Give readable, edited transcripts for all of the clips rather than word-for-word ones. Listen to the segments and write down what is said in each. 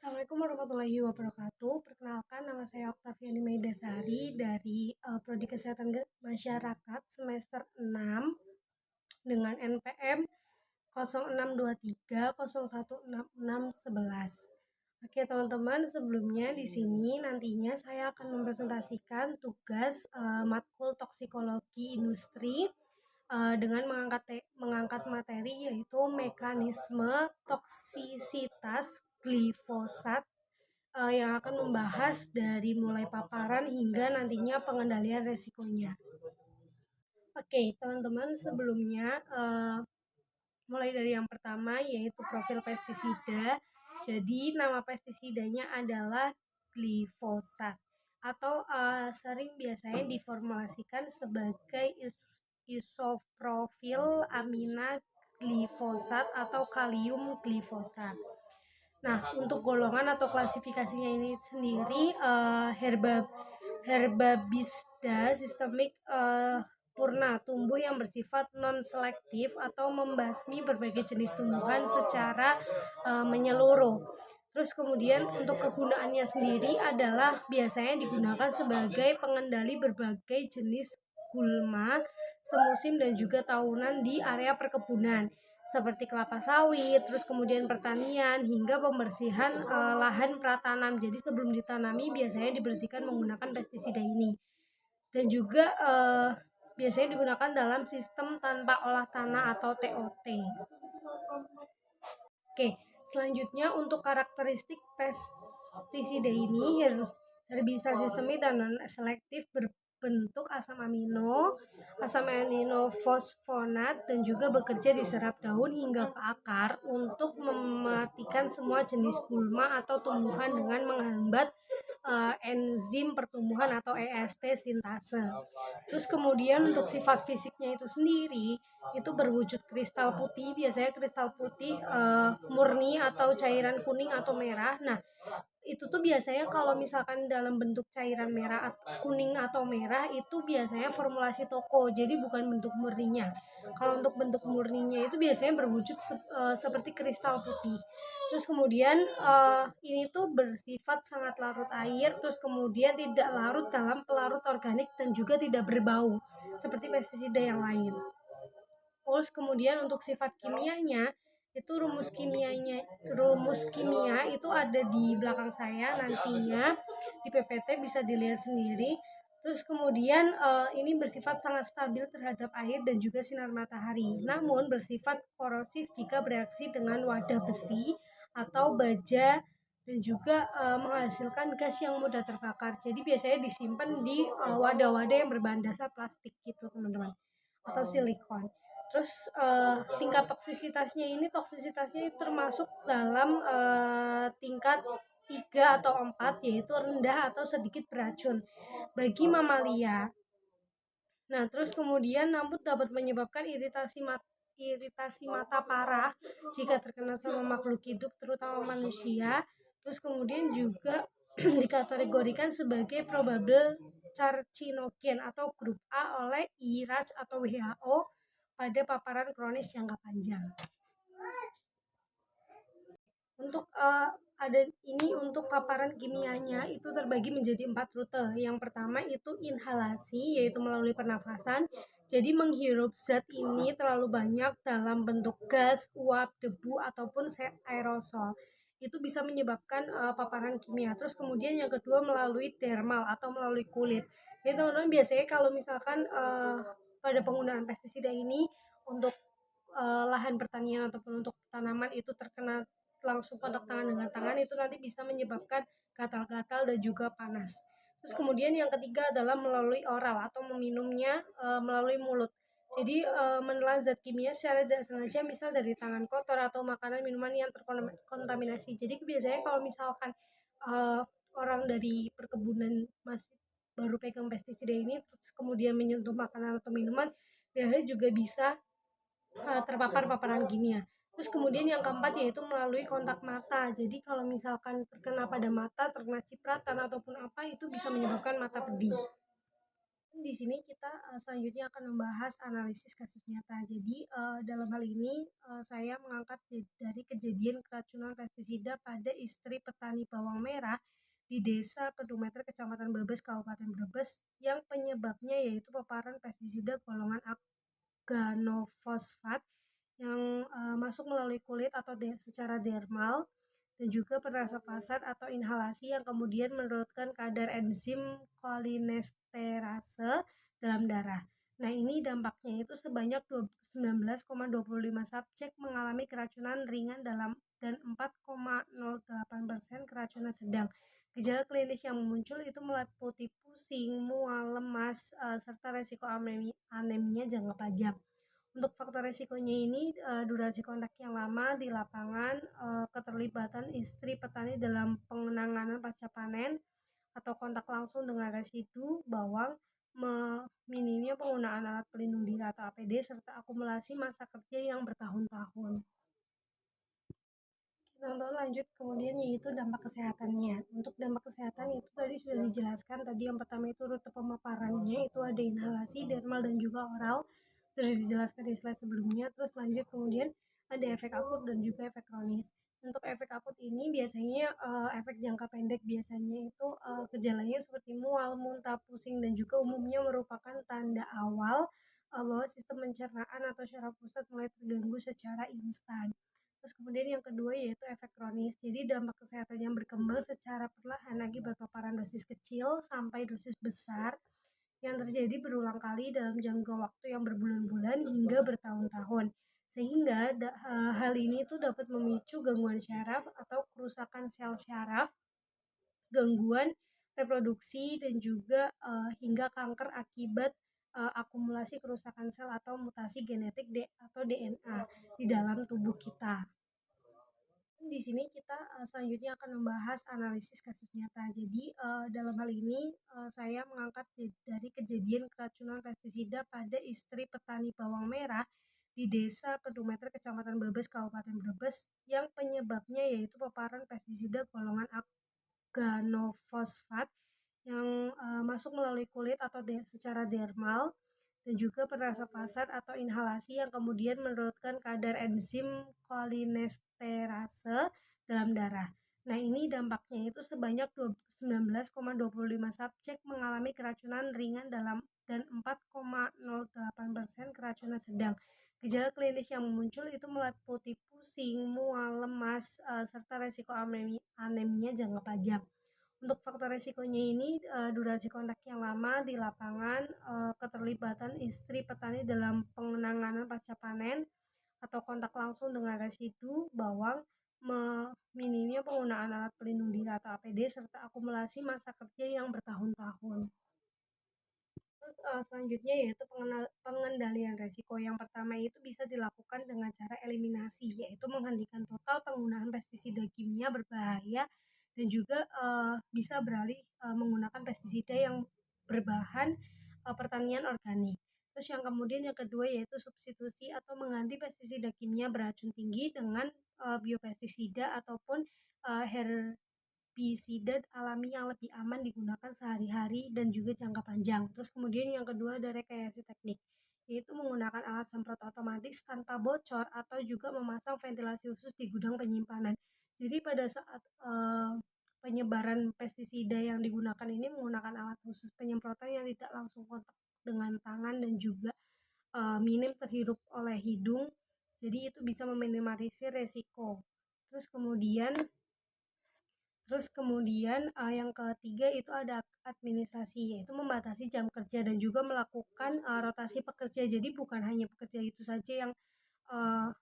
Assalamualaikum warahmatullahi wabarakatuh. Perkenalkan, nama saya Oktaviani Maidasari dari Prodi Kesehatan Masyarakat semester 6 dengan NPM 0623016611. Oke, teman-teman, sebelumnya di sini nantinya saya akan mempresentasikan tugas matkul toksikologi industri dengan mengangkat materi yaitu mekanisme toksisitas glifosat yang akan membahas dari mulai paparan hingga nantinya pengendalian resikonya. Oke, teman-teman, sebelumnya mulai dari yang pertama yaitu profil pestisida. Jadi nama pestisidanya adalah glifosat atau sering biasanya diformulasikan sebagai isoprofil amina glifosat atau kalium glifosat. Nah, untuk golongan atau klasifikasinya ini sendiri Herbabisda sistemik purna, tumbuh yang bersifat non-selektif atau membasmi berbagai jenis tumbuhan secara menyeluruh. Terus kemudian untuk kegunaannya sendiri adalah biasanya digunakan sebagai pengendali berbagai jenis gulma semusim dan juga tahunan di area perkebunan seperti kelapa sawit, terus kemudian pertanian hingga pembersihan lahan pratanam. Jadi sebelum ditanami biasanya dibersihkan menggunakan pestisida ini. Dan juga biasanya digunakan dalam sistem tanpa olah tanah atau TOT. Oke, selanjutnya untuk karakteristik pestisida ini herbisa sistemik dan non selektif berbentuk asam amino fosfonat dan juga bekerja di serap daun hingga ke akar untuk mematikan semua jenis gulma atau tumbuhan dengan menghambat enzim pertumbuhan atau ESP sintase. Terus kemudian untuk sifat fisiknya itu sendiri itu berwujud kristal putih, biasanya kristal putih murni atau cairan kuning atau merah. Nah, itu tuh biasanya kalau misalkan dalam bentuk cairan merah, kuning atau merah itu biasanya formulasi toko, jadi bukan bentuk murninya. Kalau untuk bentuk murninya itu biasanya berwujud seperti kristal putih. Terus kemudian ini tuh bersifat sangat larut air, terus kemudian tidak larut dalam pelarut organik dan juga tidak berbau seperti pestisida yang lain. Terus kemudian untuk sifat kimianya itu rumus kimia itu ada di belakang saya, nantinya di PPT bisa dilihat sendiri. Terus kemudian ini bersifat sangat stabil terhadap air dan juga sinar matahari, namun bersifat korosif jika bereaksi dengan wadah besi atau baja dan juga menghasilkan gas yang mudah terbakar. Jadi biasanya disimpan di wadah-wadah yang berbahan dasar plastik gitu, teman-teman, atau silikon. Terus tingkat toksisitasnya termasuk dalam tingkat 3 atau 4, yaitu rendah atau sedikit beracun bagi mamalia. Nah, terus kemudian namun dapat menyebabkan iritasi mata parah jika terkena sama makhluk hidup terutama manusia. Terus kemudian juga dikategorikan sebagai probable carcinogen atau grup A oleh IRAC atau WHO pada paparan kronis jangka panjang. Untuk untuk paparan kimianya itu terbagi menjadi 4 rute. Yang pertama itu inhalasi, yaitu melalui pernafasan. Jadi menghirup zat ini terlalu banyak dalam bentuk gas, uap, debu ataupun aerosol. Itu bisa menyebabkan paparan kimia. Terus kemudian yang kedua melalui dermal atau melalui kulit. Jadi teman-teman biasanya kalau misalkan pada penggunaan pestisida ini untuk lahan pertanian ataupun untuk tanaman itu terkena langsung kontak tangan dengan tangan, itu nanti bisa menyebabkan gatal-gatal dan juga panas. Terus kemudian yang ketiga adalah melalui oral atau meminumnya melalui mulut. Jadi menelan zat kimia secara tidak sengaja, misal dari tangan kotor atau makanan minuman yang terkontaminasi. Jadi biasanya kalau misalkan orang dari perkebunan masih baru pegang pestisida ini terus kemudian menyentuh makanan atau minuman, biasanya juga bisa terpapar paparan kimia. Terus kemudian yang keempat yaitu melalui kontak mata. Jadi kalau misalkan terkena pada mata, terkena cipratan ataupun apa, itu bisa menyebabkan mata pedih. Di sini kita selanjutnya akan membahas analisis kasus nyata. Jadi dalam hal ini saya mengangkat dari kejadian keracunan pestisida pada istri petani bawang merah di Desa Kedumeter, Kecamatan Brebes, Kabupaten Brebes, yang penyebabnya yaitu paparan pestisida golongan organofosfat yang masuk melalui kulit atau secara dermal, dan juga pernafasan atau inhalasi yang kemudian menurunkan kadar enzim kolinesterase dalam darah. Nah, ini dampaknya itu sebanyak 19,25 subjek mengalami keracunan ringan dalam dan 4,08% keracunan sedang. Gejala klinis yang muncul itu meliputi pusing, mual, lemas, serta resiko anemia jangka panjang. Untuk faktor resikonya ini durasi kontak yang lama di lapangan, keterlibatan istri petani dalam penanganan pasca panen, atau kontak langsung dengan residu bawang, minimnya penggunaan alat pelindung diri atau APD, serta akumulasi masa kerja yang bertahun-tahun. Contoh lanjut kemudian yaitu dampak kesehatannya. Untuk dampak kesehatan itu tadi sudah dijelaskan. Tadi yang pertama itu rute pemaparannya, itu ada inhalasi, dermal, dan juga oral. Sudah dijelaskan di slide sebelumnya. Terus lanjut kemudian ada efek akut dan juga efek kronis. Untuk efek akut ini biasanya efek jangka pendek, biasanya itu gejalanya seperti mual, muntah, pusing, dan juga umumnya merupakan tanda awal bahwa sistem pencernaan atau syaraf pusat mulai terganggu secara instan. Terus kemudian yang kedua yaitu efek kronis. Jadi dampak kesehatan yang berkembang secara perlahan akibat paparan dosis kecil sampai dosis besar yang terjadi berulang kali dalam jangka waktu yang berbulan-bulan hingga bertahun-tahun. Sehingga hal ini tuh dapat memicu gangguan syaraf atau kerusakan sel syaraf, gangguan reproduksi, dan juga hingga kanker akibat akumulasi kerusakan sel atau mutasi genetik atau DNA di dalam tubuh kita. Di sini kita selanjutnya akan membahas analisis kasus nyata. Jadi dalam hal ini saya mengangkat dari kejadian keracunan pestisida pada istri petani bawang merah di Desa Kedumeter, Kecamatan Brebes, Kabupaten Brebes, yang penyebabnya yaitu paparan pestisida golongan organofosfat yang masuk melalui kulit atau secara dermal, dan juga pernafasan atau inhalasi yang kemudian menurunkan kadar enzim kolinesterase dalam darah. Nah, ini dampaknya itu sebanyak 19,25 subjek mengalami keracunan ringan dalam dan 4,08% keracunan sedang. Gejala klinis yang muncul itu meliputi pusing, mual, lemas, serta resiko anemia jangka panjang. Untuk faktor resikonya ini durasi kontak yang lama di lapangan, keterlibatan istri petani dalam penanganan pasca panen, atau kontak langsung dengan residu bawang, minimnya penggunaan alat pelindung diri atau APD, serta akumulasi masa kerja yang bertahun-tahun. Terus selanjutnya yaitu pengendalian resiko. Yang pertama itu bisa dilakukan dengan cara eliminasi, yaitu menghentikan total penggunaan pestisida kimia berbahaya, dan juga bisa beralih menggunakan pestisida yang berbahan pertanian organik. Terus yang kemudian yang kedua yaitu substitusi atau mengganti pestisida kimia beracun tinggi dengan biopestisida ataupun herbisida alami yang lebih aman digunakan sehari-hari dan juga jangka panjang. Terus kemudian yang kedua ada rekayasa teknik, yaitu menggunakan alat semprot otomatis tanpa bocor atau juga memasang ventilasi khusus di gudang penyimpanan. Jadi pada saat penyebaran pestisida yang digunakan ini menggunakan alat khusus penyemprotan yang tidak langsung kontak dengan tangan dan juga minim terhirup oleh hidung. Jadi itu bisa meminimalisir resiko. Terus kemudian yang ketiga itu ada administrasi, yaitu membatasi jam kerja dan juga melakukan rotasi pekerja. Jadi bukan hanya pekerja itu saja yang uh,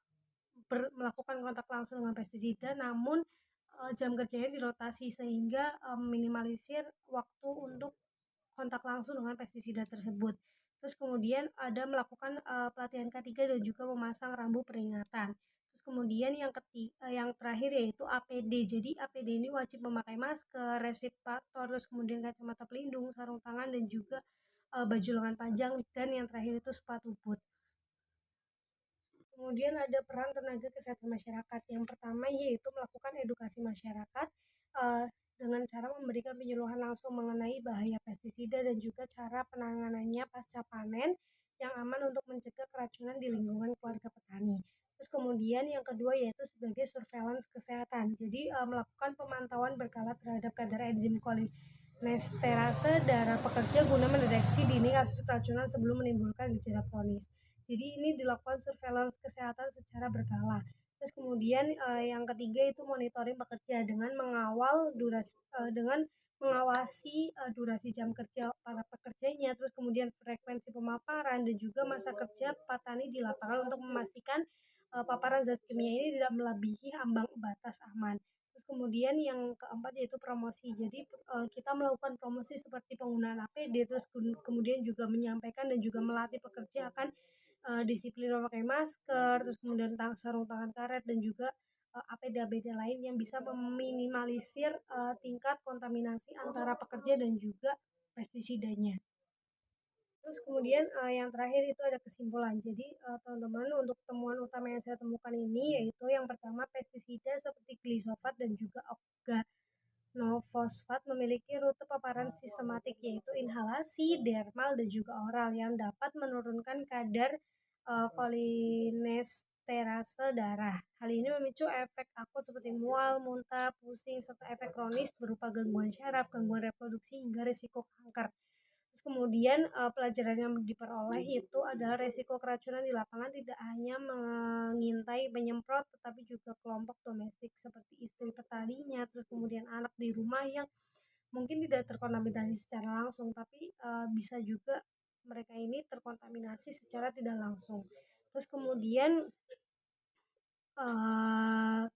melakukan kontak langsung dengan pestisida, namun jam kerjanya dirotasi sehingga meminimalisir waktu untuk kontak langsung dengan pestisida tersebut. Terus kemudian ada melakukan pelatihan K3 dan juga memasang rambu peringatan. Terus kemudian yang terakhir yaitu APD. Jadi APD ini wajib memakai masker, respirator, terus kemudian kacamata pelindung, sarung tangan, dan juga baju lengan panjang, dan yang terakhir itu sepatu boot. Kemudian ada peran tenaga kesehatan masyarakat. Yang pertama yaitu melakukan edukasi masyarakat dengan cara memberikan penyuluhan langsung mengenai bahaya pestisida dan juga cara penanganannya pasca panen yang aman untuk mencegah keracunan di lingkungan keluarga petani. Terus kemudian yang kedua yaitu sebagai surveillance kesehatan. Jadi melakukan pemantauan berkala terhadap kadar enzim kolinesterase darah pekerja guna mendeteksi dini kasus keracunan sebelum menimbulkan gejala kronis. Jadi ini dilakukan surveillance kesehatan secara berkala. Terus kemudian yang ketiga itu monitoring pekerja dengan mengawasi durasi jam kerja para pekerjanya, terus kemudian frekuensi pemaparan dan juga masa kerja petani di lapangan untuk memastikan paparan zat kimia ini tidak melebihi ambang batas aman. Terus kemudian yang keempat yaitu promosi. Jadi kita melakukan promosi seperti penggunaan APD, terus kemudian juga menyampaikan dan juga melatih pekerja akan disiplin memakai masker, terus kemudian sarung tangan karet dan juga APD-APD lain yang bisa meminimalisir tingkat kontaminasi antara pekerja dan juga pestisidanya. Terus kemudian yang terakhir itu ada kesimpulan. Jadi teman-teman untuk temuan utama yang saya temukan ini yaitu yang pertama pestisida seperti glisofat dan juga organofosfat memiliki rute paparan sistematik yaitu inhalasi, dermal dan juga oral yang dapat menurunkan kadar kolinesterase darah. Hal ini memicu efek akut seperti mual, muntah, pusing, serta efek kronis berupa gangguan syaraf, gangguan reproduksi, hingga risiko kanker. Terus kemudian pelajaran yang diperoleh itu adalah resiko keracunan di lapangan tidak hanya mengintai penyemprot tetapi juga kelompok domestik seperti istri petaninya, terus kemudian anak di rumah yang mungkin tidak terkontaminasi secara langsung tapi bisa juga mereka ini terkontaminasi secara tidak langsung. Terus kemudian uh,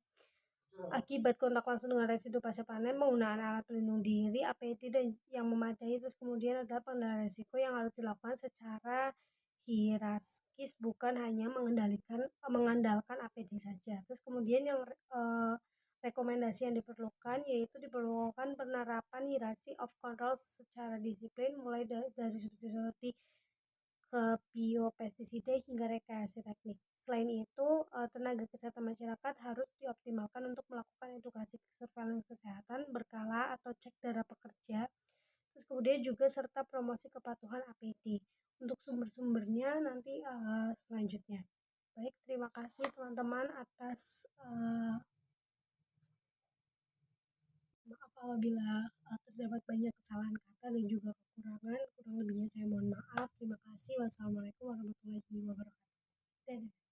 akibat kontak langsung dengan residu pasca panen, penggunaan alat pelindung diri, APD dan yang memadai, terus kemudian adalah pengendalian risiko yang harus dilakukan secara hierarkis bukan hanya mengandalkan APD saja. Terus kemudian yang rekomendasi yang diperlukan yaitu diperlukan penerapan hierarchy of control secara disiplin mulai dari seperti ke biopestisida hingga rekayasa teknik. Selain itu, tenaga kesehatan masyarakat harus dioptimalkan untuk melakukan edukasi surveillance kesehatan berkala atau cek darah pekerja, terus kemudian juga serta promosi kepatuhan APD. Untuk sumber-sumbernya nanti selanjutnya. Baik, terima kasih teman-teman atas maaf apabila terdapat banyak kesalahan kata dan juga kekurangan. Kurang lebihnya saya mohon maaf. Terima kasih. Wassalamualaikum warahmatullahi wabarakatuh. Dadah.